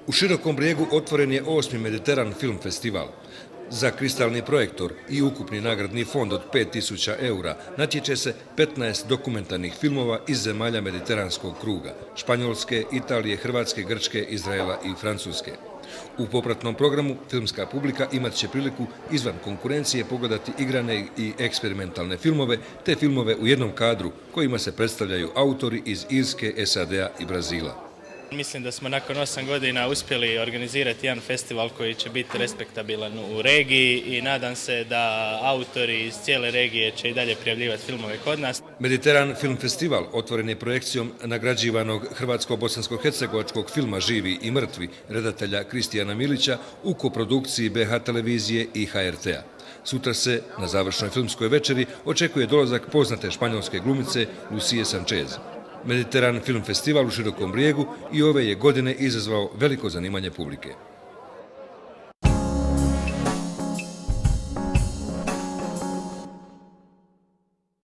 U Širokom Brijegu otvoren je 8. Mediteran film festival. Za kristalni projektor i ukupni nagradni fond od 5.000 eura natječe se 15 dokumentarnih filmova iz zemalja mediteranskog kruga – Španjolske, Italije, Hrvatske, Grčke, Izraela i Francuske. U popratnom programu filmska publika imat će priliku izvan konkurencije pogledati igrane i eksperimentalne filmove te filmove u jednom kadru kojima se predstavljaju autori iz Irske, SAD-a i Brazila. Mislim da smo nakon 8 godina uspjeli organizirati jedan festival koji će biti respektabilan u regiji i nadam se da autori iz cijele regije će i dalje prijavljivati filmove kod nas. Mediteran film festival otvoren je projekcijom nagrađivanog hrvatsko-bosansko-hercegovačkog filma Živi i mrtvi redatelja Kristijana Milića u koprodukciji BH televizije i HRT-a. Sutra se na završnoj filmskoj večeri očekuje dolazak poznate španjolske glumice Lucie Sanchez. Mediteran film festival u Širokom Brijegu i ove je godine izazvao veliko zanimanje publike.